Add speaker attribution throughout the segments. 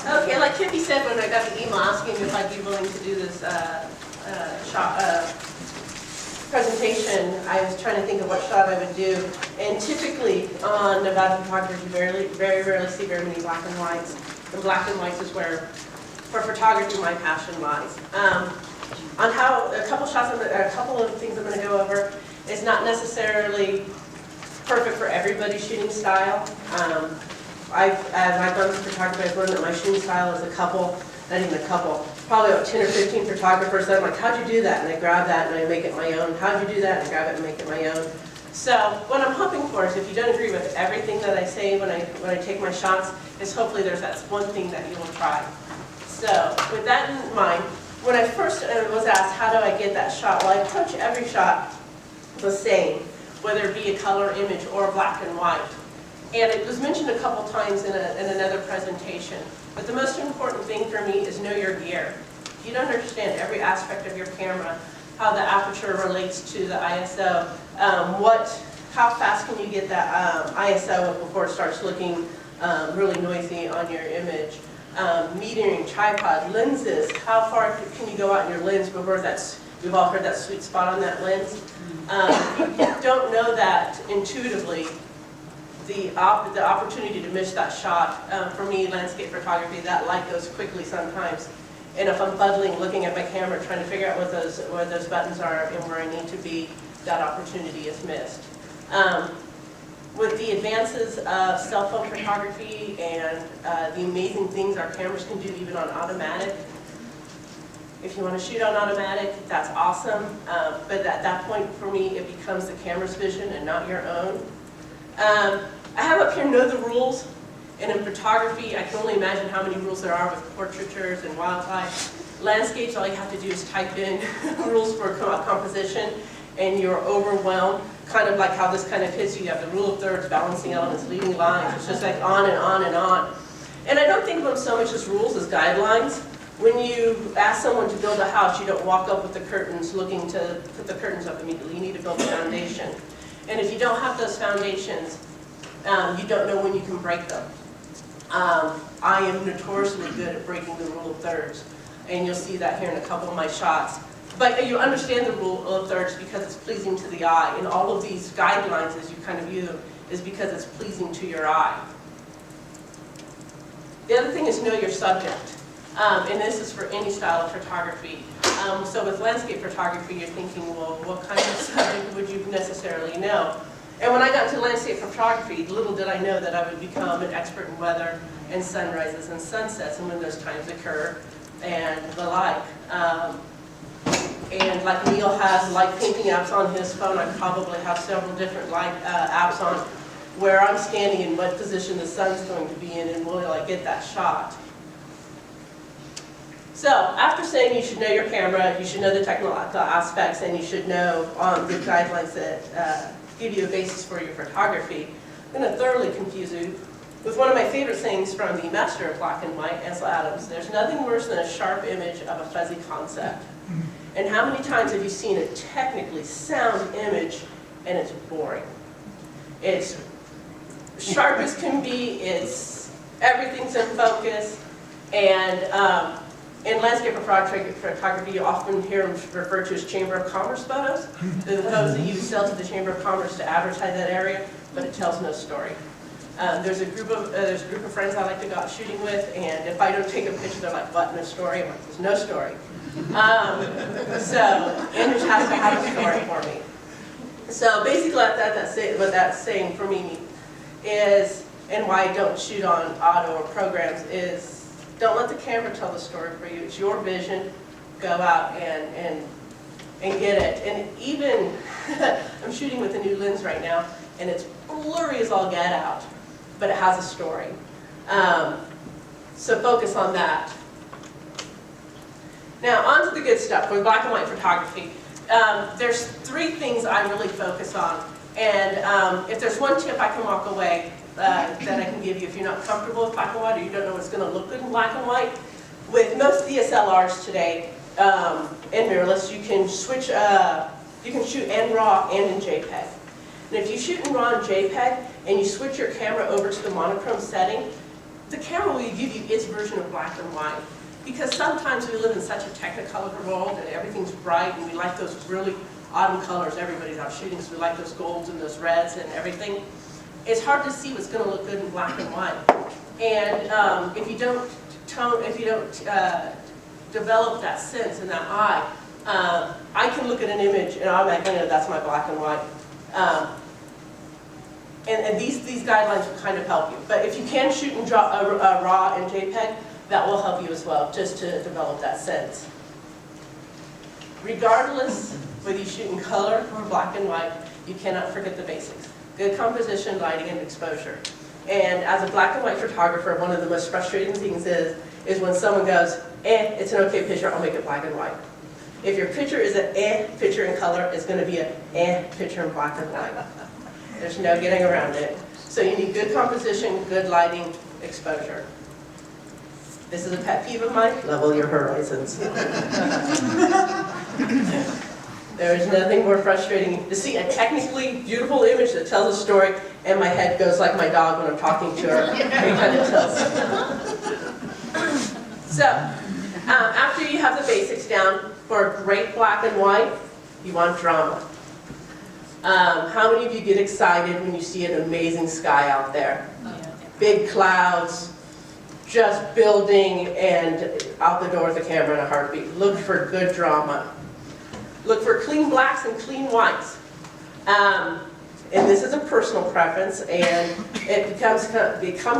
Speaker 1: Okay, like Kippy said when I got the email asking if I'd be willing to do this presentation, I was trying to think of what shot I would do. And typically on Nevada photography, you very rarely see very many black and whites. And black and whites is where, for photography, my passion lies. On how a couple of things I'm going to go over is not necessarily perfect for everybody's shooting style. As I've done some photography, I've learned that my shooting style is probably about 10 or 15 photographers that I'm like, how'd you do that? And I grab that and I make it my own. How'd you do that? And I grab it and make it my own. So what I'm hoping for is if you don't agree with everything that I say when I take my shots, is hopefully there's that one thing that you will try. So with that in mind, when I first was asked how do I get that shot, well, I approach every shot the same, whether it be a color image or black and white. And it was mentioned a couple times in another presentation. But the most important thing for me is know your gear. If you don't understand every aspect of your camera, how the aperture relates to the ISO, how fast can you get that ISO before it starts looking really noisy on your image, metering, tripod, lenses, how far can you go out in your lens before we've all heard that sweet spot on that lens. If you don't know that intuitively, the opportunity to miss that shot, for me, landscape photography, that light goes quickly sometimes. And if I'm buddling, looking at my camera, trying to figure out where those buttons are and where I need to be, that opportunity is missed. With the advances of cell phone photography and the amazing things our cameras can do even on automatic, if you want to shoot on automatic, that's awesome. But at that point, for me, it becomes the camera's vision and not your own. I have up here know the rules, and in photography I can only imagine how many rules there are with portraitures and wildlife. Landscapes, all you have to do is type in rules for composition and you're overwhelmed, kind of like how this kind of hits you. You have the rule of thirds, balancing elements, leading lines, it's just like on and on and on. And I don't think of them so much as rules as guidelines. When you ask someone to build a house, you don't walk up with the curtains looking to put the curtains up immediately. You need to build a foundation. And if you don't have those foundations, you don't know when you can break them. I am notoriously good at breaking the rule of thirds, and you'll see that here in a couple of my shots. But you understand the rule of thirds because it's pleasing to the eye, and all of these guidelines, as you kind of view, is because it's pleasing to your eye. The other thing is know your subject, and this is for any style of photography. So with landscape photography, you're thinking, well, what kind of subject would you necessarily know? And when I got into landscape photography, little did I know that I would become an expert in weather and sunrises and sunsets and when those times occur and the like. And like Neil has light painting apps on his phone, I probably have several different light apps on where I'm standing in what position the sun's going to be in and will I get that shot. So, after saying you should know your camera, you should know the technological aspects, and you should know the guidelines that give you a basis for your photography, I'm going to thoroughly confuse you with one of my favorite sayings from the master of black and white, Ansel Adams. There's nothing worse than a sharp image of a fuzzy concept. And how many times have you seen a technically sound image and it's boring? It's sharp as can be, everyththing's in focus, and in landscape photography, you often hear them referred to as Chamber of Commerce photos. They're the photos that you sell to the Chamber of Commerce to advertise that area, but it tells no story. There's a group of friends I like to go out shooting with, and if I don't take a picture, they're like, "What? No story?" I'm like, "There's no story." So image has to have a story for me. So basically, what that's saying for me is, and why I don't shoot on auto or programs is, don't let the camera tell the story for you. It's your vision. Go out and get it. And even, I'm shooting with a new lens right now, and it's blurry as all get out, but it has a story. So focus on that. Now, on to the good stuff with black and white photography. There's three things I really focus on. And if there's one tip I can walk away that I can give you if you're not comfortable with black and white or you don't know what's going to look good in black and white, with most DSLRs today and mirrorless, you can switch. You can shoot in RAW and in JPEG. And if you shoot in RAW and JPEG and you switch your camera over to the monochrome setting, the camera will give you its version of black and white. Because sometimes we live in such a technicolor world and everything's bright and we like those really autumn colors. Everybody's out shooting, so we like those golds and those reds and everything. It's hard to see what's going to look good in black and white. And if you don't develop that sense in that eye, I can look at an image and automatically know that's my black and white. And these guidelines will kind of help you. But if you can shoot in RAW and JPEG, that will help you as well, just to develop that sense. Regardless whether you shoot in color or black and white, you cannot forget the basics. Good composition, lighting, and exposure. And as a black and white photographer, one of the most frustrating things is when someone goes, it's an okay picture, I'll make it black and white. If your picture is an picture in color, it's going to be an picture in black and white. There's no getting around it. So you need good composition, good lighting, exposure. This is a pet peeve of mine, level your horizons. There is nothing more frustrating to see a technically beautiful image that tells a story and my head goes like my dog when I'm talking to her. It kind of tilts. So, after you have the basics down, for a great black and white, you want drama. How many of you get excited when you see an amazing sky out there? Big clouds, just building, and out the door with the camera in a heartbeat. Look for good drama. Look for clean blacks and clean whites. And this is a personal preference, and it comes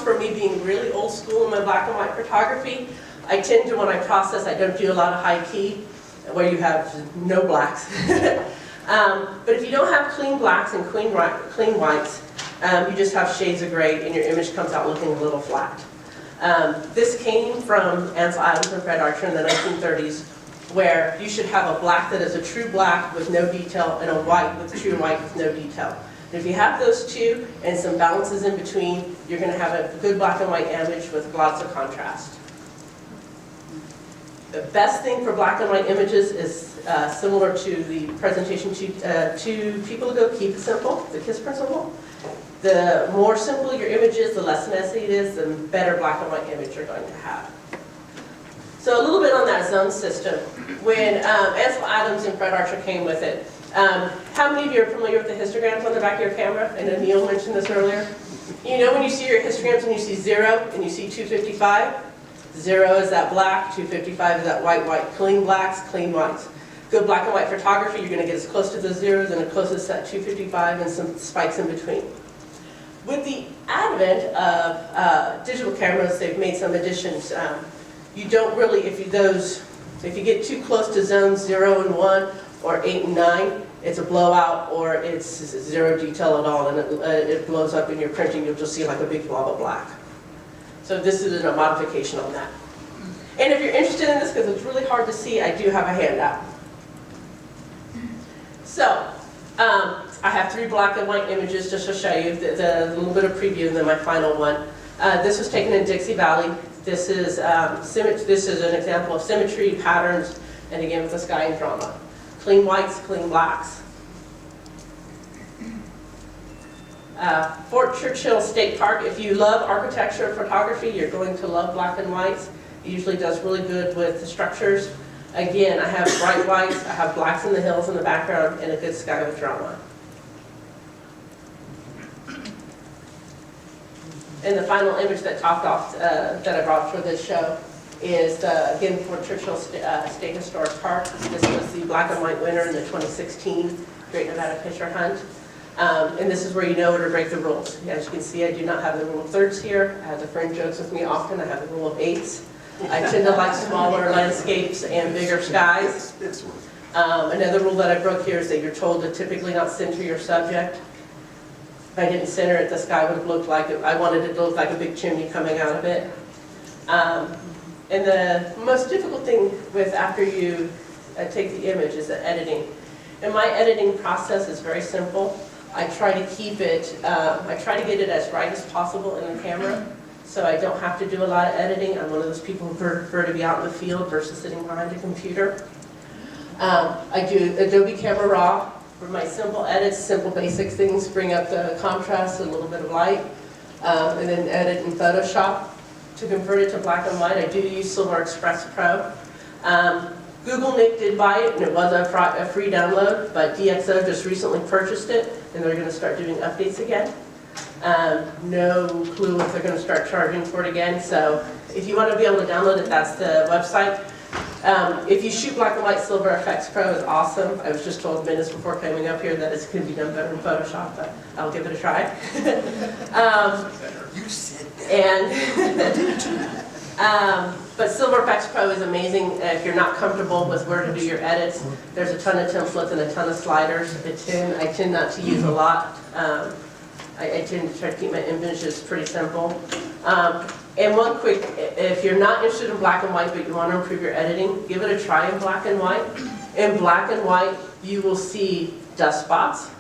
Speaker 1: from me being really old school in my black and white photography. I tend to, when I process, I don't do a lot of high key, where you have no blacks. But if you don't have clean blacks and clean whites, you just have shades of gray, and your image comes out looking a little flat. This came from Ansel Adams and Fred Archer in the 1930s, where you should have a black that is a true black with no detail and a white with true white with no detail. And if you have those two and some balances in between, you're going to have a good black and white image with lots of contrast. The best thing for black and white images is similar to the presentation 2 people ago, keep it simple, the KISS principle. The more simple your image is, the less messy it is, the better black and white image you're going to have. So a little bit on that zone system. When Ansel Adams and Fred Archer came with it, how many of you are familiar with the histograms on the back of your camera? I know Neil mentioned this earlier. You know when you see your histograms and you see 0 and you see 255? 0 is that black, 255 is that white, clean blacks, clean whites. Good black and white photography, you're going to get as close to the zeros and as close as that 255 and some spikes in between. With the advent of digital cameras, they've made some additions. You don't really, if you get too close to zones 0 and 1 or 8 and 9, it's a blowout or it's 0 detail at all, and it blows up in your printing. You'll just see like a big blob of black. So this is a modification on that. And if you're interested in this, because it's really hard to see, I do have a handout. So, I have 3 black and white images just to show you the little bit of preview, and then my final one. This was taken in Dixie Valley. This is an example of symmetry, patterns, and again with the sky and drama. Clean whites, clean blacks. Fort Churchill State Park. If you love architecture photography, you're going to love black and whites. It usually does really good with the structures. Again, I have bright whites, I have blacks in the hills in the background, and a good sky with drama. And the final image that topped off that I brought for this show is, again, Fort Churchill State Historic Park. This was the black and white winner in the 2016 Great Nevada Picture Hunt. And this is where you know where to break the rules. As you can see, I do not have the rule of thirds here. I have the friend jokes with me often. I have the rule of eighths. I tend to like smaller landscapes and bigger skies. Another rule that I broke here is that you're told to typically not center your subject. If I didn't center it, the sky would have looked like it. I wanted it to look like a big chimney coming out of it. And the most difficult thing with after you take the image is the editing. And my editing process is very simple. I try to keep it, I try to get it as bright as possible in the camera, so I don't have to do a lot of editing. I'm one of those people who prefer to be out in the field versus sitting behind a computer. I do Adobe Camera Raw for my simple edits, simple basic things, bring up the contrast, a little bit of light, and then edit in Photoshop. to convert it to black and white. I do use Silver Express Pro. Google Nick did buy it, and it was a free download, but DxO just recently purchased it, and they're going to start doing updates again. No clue if they're going to start charging for it again, so if you want to be able to download it, that's the website. If you shoot black and white, Silver FX Pro is awesome. I was just told minutes before coming up here that it's going to be done better in Photoshop, but I'll give it a try.
Speaker 2: You said that.
Speaker 1: But Silver FX Pro is amazing if you're not comfortable with where to do your edits. There's a ton of templates and a ton of sliders. I tend not to use a lot. I tend to try to keep my images pretty simple. And one quick, if you're not interested in black and white but you want to improve your editing, give it a try in black and white. In black and white, you will see dust spots,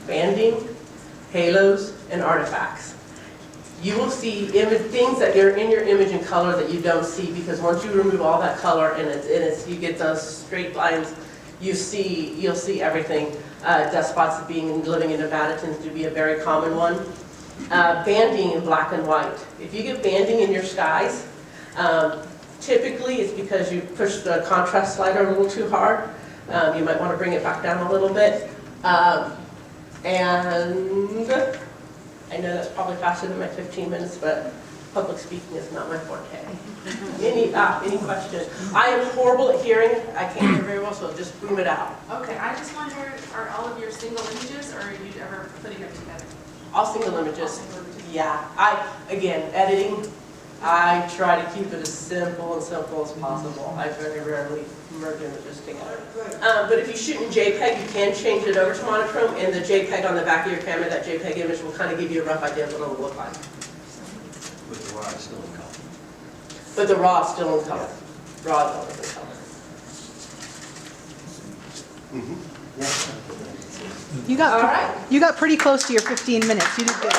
Speaker 1: banding, halos, and artifacts. You will see things that are in your image in color that you don't see, because once you remove all that color and you get those straight lines, you'll see everything. Dust spots living in Nevada tends to be a very common one. Banding in black and white. If you get banding in your skies, typically it's because you pushed the contrast slider a little too hard. You might want to bring it back down a little bit. And I know that's probably faster than my 15 minutes, but public speaking is not my forte. Any questions? I am horrible at hearing. I can't hear very well, so just boom it out.
Speaker 3: Okay, I just wondered, are all of your single images, or are you ever putting them together?
Speaker 1: All single images.
Speaker 3: All single images.
Speaker 1: Yeah. Again, editing, I try to keep it as simple as possible. I very rarely merge images together. But if you shoot in JPEG, you can change it over to monochrome, and the JPEG on the back of your camera, that JPEG image will kind of give you a rough idea of what it will look like.
Speaker 2: With the raw still in color.
Speaker 1: But the raw is still in color. Raw is always in color.
Speaker 4: You got
Speaker 1: All right.
Speaker 4: you got pretty close to your 15 minutes. You did good.